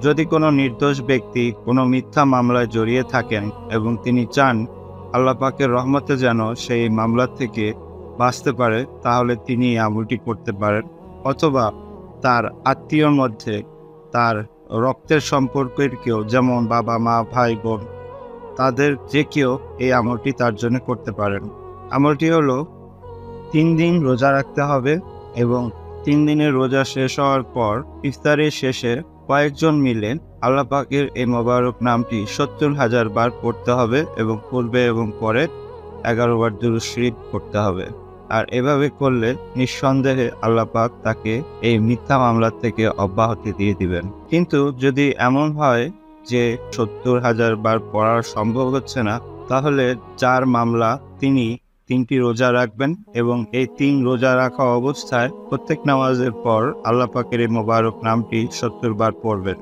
যদি কোনো নির্দোষ ব্যক্তি কোনো মিথ্যা মামলায় জড়িয়ে থাকেন এবং তিনি চান আল্লাহ পাকের রহমতে যেন সেই মামলা থেকে বাঁচতে পারে, তাহলে তিনি এই আমলটি করতে পারেন। অথবা তার আত্মীয়র মধ্যে তার রক্তের সম্পর্কের কেউ, যেমন বাবা মা ভাই বোন, তাদের যে কেউ এই আমলটি তার জন্য করতে পারেন। আমলটি হলো 3 দিন রোজা রাখতে হবে এবং 3 দিনের রোজা শেষ হওয়ার পর ইফতারের শেষে কয়েকজন মিলে আল্লাহ পাকের এই মোবারক নামটি 70,000 বার পড়তে হবে এবং পূর্বে এবং পরে 11 বার দুরূদ শরীফ পড়তে হবে। আর এভাবে করলে নিঃসন্দেহে আল্লাহ পাক তাকে এই মিথ্যা মামলা থেকে অব্যাহতি দিয়ে দিবেন। কিন্তু যদি এমন হয় যে 70,000 বার পড়া সম্ভব হচ্ছে না, তাহলে যার মামলা তিনি 3টি রোজা রাখবেন এবং এই 3 রোজা রাখা অবস্থায় প্রত্যেক নামাজের পর আল্লাহ পাকের এই মোবারক নামটি 70 বার পড়বেন।